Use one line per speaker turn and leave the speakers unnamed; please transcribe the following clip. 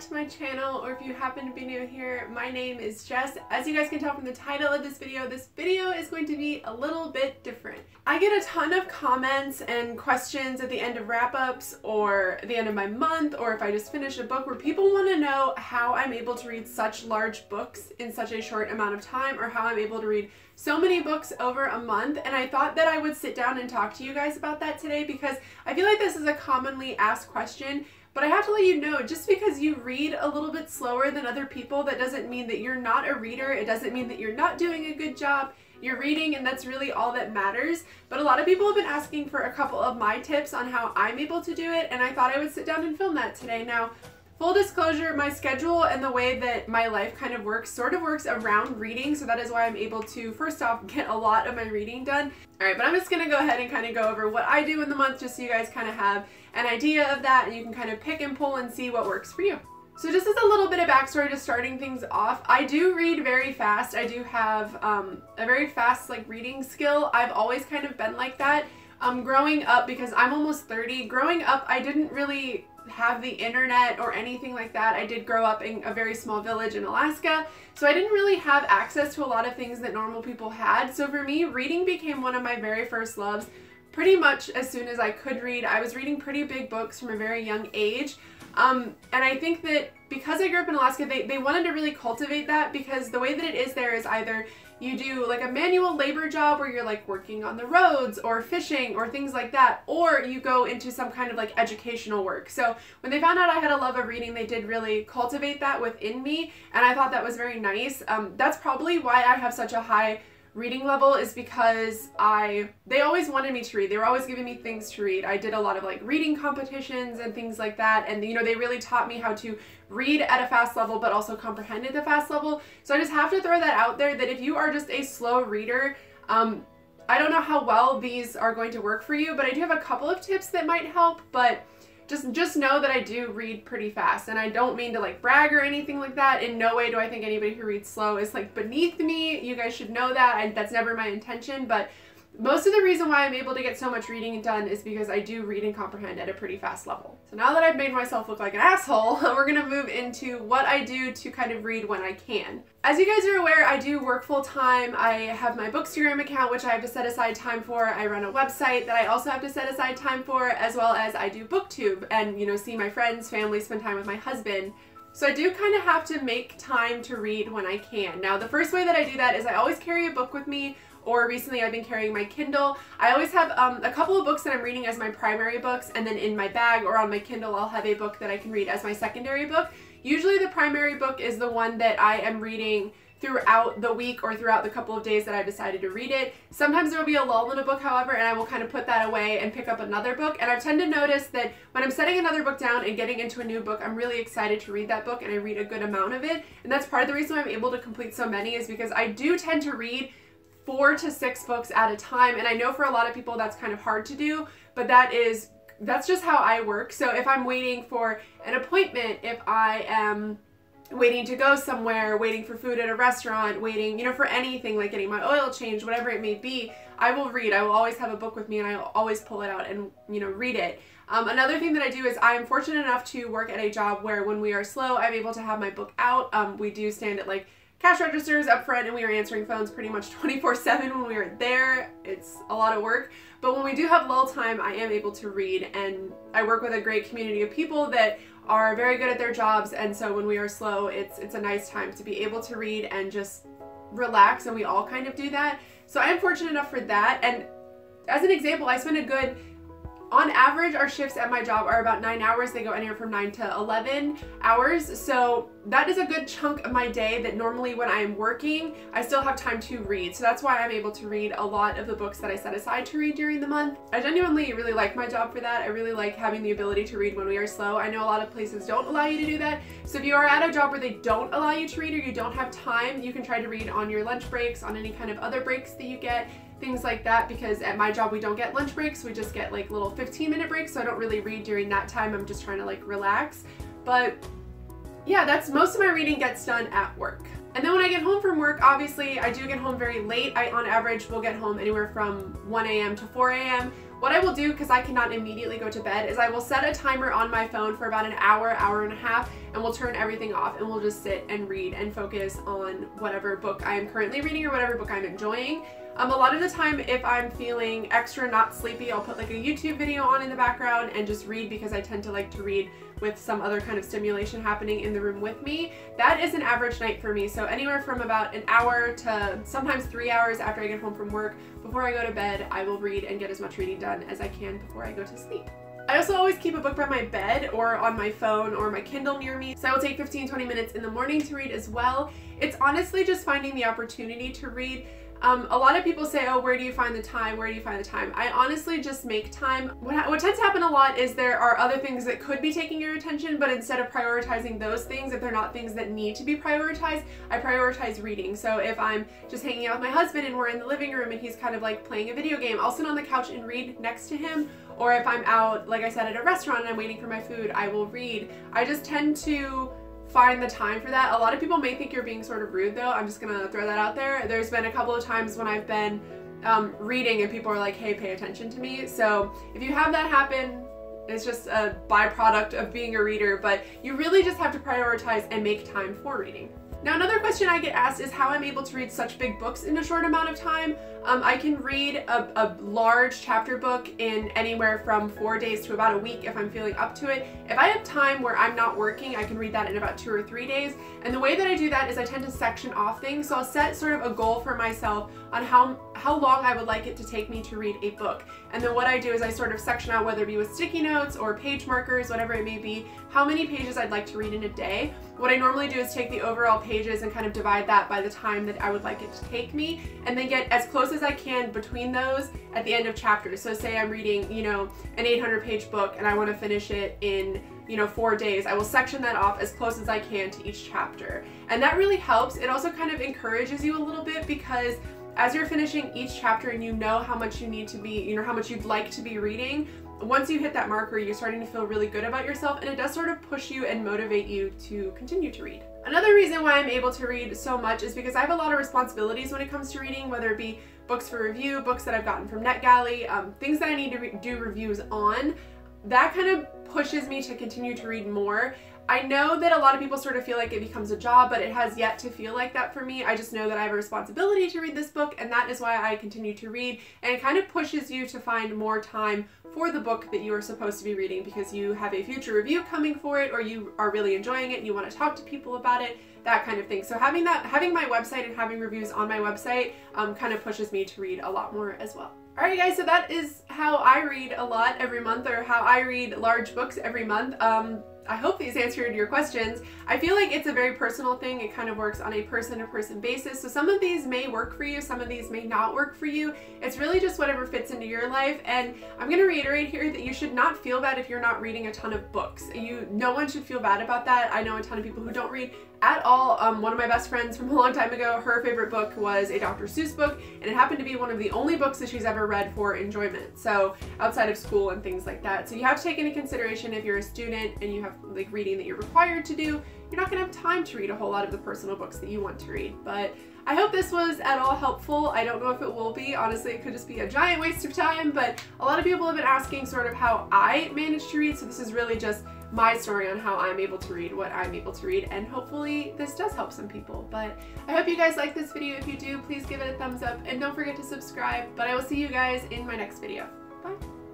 to my channel, or if you happen to be new here, my name is Jess. As you guys can tell from the title of this video is going to be a little bit different. I get a ton of comments and questions at the end of wrap-ups or the end of my month, or if I just finish a book, where people want to know how I'm able to read such large books in such a short amount of time, or how I'm able to read so many books over a month. And I thought that I would sit down and talk to you guys about that today, because I feel like this is a commonly asked question. But I have to let you know, just because you read a little bit slower than other people, that doesn't mean that you're not a reader. It doesn't mean that you're not doing a good job. You're reading, and that's really all that matters. But a lot of people have been asking for a couple of my tips on how I'm able to do it, and I thought I would sit down and film that today. Now, full disclosure, my schedule and the way that my life kind of works sort of works around reading, so that is why I'm able to, first off, get a lot of my reading done. Alright, but I'm just going to go ahead and kind of go over what I do in the month, just so you guys kind of have an idea of that, and you can kind of pick and pull and see what works for you. So just as a little bit of backstory, just starting things off, I do read very fast. I do have a very fast reading skill. I've always kind of been like that. Growing up, because I'm almost 30, growing up I didn't really have the internet or anything like that. I did grow up in a very small village in Alaska, so I didn't really have access to a lot of things that normal people had. So for me, reading became one of my very first loves. Pretty much as soon as I could read, I was reading pretty big books from a very young age. And I think that because I grew up in Alaska, they wanted to really cultivate that, because the way that it is there is either you do like a manual labor job where you're like working on the roads or fishing or things like that, or you go into some kind of like educational work. So when they found out I had a love of reading, they did really cultivate that within me, and I thought that was very nice. That's probably why I have such a high reading level, is because they always wanted me to read. They were always giving me things to read. I did a lot of like reading competitions and things like that, and you know, they really taught me how to read at a fast level but also comprehend at a fast level. So I just have to throw that out there, that if you are just a slow reader, I don't know how well these are going to work for you, but I do have a couple of tips that might help. But just know that I do read pretty fast, and I don't mean to like brag or anything like that. In no way do I think anybody who reads slow is like beneath me. You guys should know that. That's never my intention, but most of the reason why I'm able to get so much reading done is because I do read and comprehend at a pretty fast level. So now that I've made myself look like an asshole, we're gonna move into what I do to kind of read when I can. As you guys are aware, I do work full time. I have my Bookstagram account, which I have to set aside time for. I run a website that I also have to set aside time for, as well as I do BookTube and, you know, see my friends, family, spend time with my husband. So I do kind of have to make time to read when I can. Now, the first way that I do that is I always carry a book with me, or recently I've been carrying my Kindle. I always have a couple of books that I'm reading as my primary books, and then in my bag or on my Kindle I'll have a book that I can read as my secondary book. Usually the primary book is the one that I am reading throughout the week or throughout the couple of days that I've decided to read it. Sometimes there will be a lull in a book, however, and I will kind of put that away and pick up another book. And I tend to notice that when I'm setting another book down and getting into a new book, I'm really excited to read that book, and I read a good amount of it. And that's part of the reason why I'm able to complete so many, is because I do tend to read 4 to 6 books at a time. And I know for a lot of people that's kind of hard to do, but that's just how I work. So if I'm waiting for an appointment, if I am waiting to go somewhere, waiting for food at a restaurant, waiting, you know, for anything like getting my oil changed, whatever it may be, I will read. I will always have a book with me, and I will always pull it out and, you know, read it. Another thing that I do is I am fortunate enough to work at a job where when we are slow, I'm able to have my book out. We do stand at like cash registers up front, and we are answering phones pretty much 24/7 when we are there. It's a lot of work, but when we do have lull time, I am able to read, and I work with a great community of people that are very good at their jobs, and so when we are slow, it's a nice time to be able to read and just relax, and we all kind of do that. So I am fortunate enough for that. And as an example, I spend a good, on average, our shifts at my job are about 9 hours. They go anywhere from 9 to 11 hours. So that is a good chunk of my day that normally when I am working, I still have time to read. So that's why I'm able to read a lot of the books that I set aside to read during the month. I genuinely really like my job for that. I really like having the ability to read when we are slow. I know a lot of places don't allow you to do that. So if you are at a job where they don't allow you to read, or you don't have time, you can try to read on your lunch breaks, on any kind of other breaks that you get, things like that, because at my job we don't get lunch breaks. We just get like little 15-minute breaks, so I don't really read during that time. I'm just trying to like relax. But yeah, that's most of my reading gets done at work. And then when I get home from work, obviously I do get home very late. I, on average, will get home anywhere from 1 a.m. to 4 a.m. What I will do, because I cannot immediately go to bed, is I will set a timer on my phone for about an hour, hour and a half, and we'll turn everything off and we'll just sit and read and focus on whatever book I am currently reading or whatever book I'm enjoying. A lot of the time, if I'm feeling extra not sleepy, I'll put like a YouTube video on in the background and just read, because I tend to like to read with some other kind of stimulation happening in the room with me. That is an average night for me. So anywhere from about an hour to sometimes 3 hours after I get home from work, before I go to bed, I will read and get as much reading done as I can before I go to sleep. I also always keep a book by my bed or on my phone or my Kindle near me, so I will take 15-20 minutes in the morning to read as well. It's honestly just finding the opportunity to read. A lot of people say, oh, where do you find the time? Where do you find the time? I honestly just make time. What tends to happen a lot is there are other things that could be taking your attention, but instead of prioritizing those things, if they're not things that need to be prioritized, I prioritize reading. So if I'm just hanging out with my husband and we're in the living room and he's kind of like playing a video game, I'll sit on the couch and read next to him. Or if I'm out, like I said, at a restaurant and I'm waiting for my food, I will read. I just tend to find the time for that. A lot of people may think you're being sort of rude though. I'm just gonna throw that out there. There's been a couple of times when I've been reading and people are like, hey, pay attention to me. So if you have that happen, it's just a byproduct of being a reader, but you really just have to prioritize and make time for reading. Now, another question I get asked is how I'm able to read such big books in a short amount of time. I can read a large chapter book in anywhere from 4 days to about a week if I'm feeling up to it. If I have time where I'm not working, I can read that in about 2 or 3 days. And the way that I do that is I tend to section off things. So I'll set sort of a goal for myself on how long I would like it to take me to read a book. And then what I do is I sort of section out, whether it be with sticky notes or page markers, whatever it may be, how many pages I'd like to read in a day. What I normally do is take the overall pages and kind of divide that by the time that I would like it to take me, and then get as close as I can between those at the end of chapters. So say I'm reading, you know, an 800-page book and I want to finish it in, you know, 4 days. I will section that off as close as I can to each chapter. And that really helps. It also kind of encourages you a little bit, because as you're finishing each chapter and you know how much you need to be, you know, how much you'd like to be reading, once you hit that marker, you're starting to feel really good about yourself, and it does sort of push you and motivate you to continue to read. Another reason why I'm able to read so much is because I have a lot of responsibilities when it comes to reading, whether it be books for review, books that I've gotten from NetGalley, things that I need to do reviews on. That kind of pushes me to continue to read more. I know that a lot of people sort of feel like it becomes a job, but it has yet to feel like that for me. I just know that I have a responsibility to read this book, and that is why I continue to read. And it kind of pushes you to find more time for the book that you are supposed to be reading, because you have a future review coming for it, or you are really enjoying it and you want to talk to people about it, that kind of thing. So having my website and having reviews on my website kind of pushes me to read a lot more as well. Alright guys, so that is how I read a lot every month, or how I read large books every month. I hope these answered your questions. I feel like it's a very personal thing. It kind of works on a person-to-person basis. So some of these may work for you, some of these may not work for you. It's really just whatever fits into your life. And I'm going to reiterate here that you should not feel bad if you're not reading a ton of books. No one should feel bad about that. I know a ton of people who don't read at all. One of my best friends from a long time ago, her favorite book was a Dr. Seuss book, and it happened to be one of the only books that she's ever read for enjoyment, so outside of school and things like that. So you have to take into consideration, if you're a student and you have like reading that you're required to do, you're not gonna have time to read a whole lot of the personal books that you want to read. But I hope this was at all helpful. I don't know if it will be. Honestly, it could just be a giant waste of time, but a lot of people have been asking sort of how I manage to read, so this is really just my story on how I'm able to read what I'm able to read, and hopefully this does help some people. But I hope you guys like this video. If you do, please give it a thumbs up and don't forget to subscribe, but I will see you guys in my next video. Bye!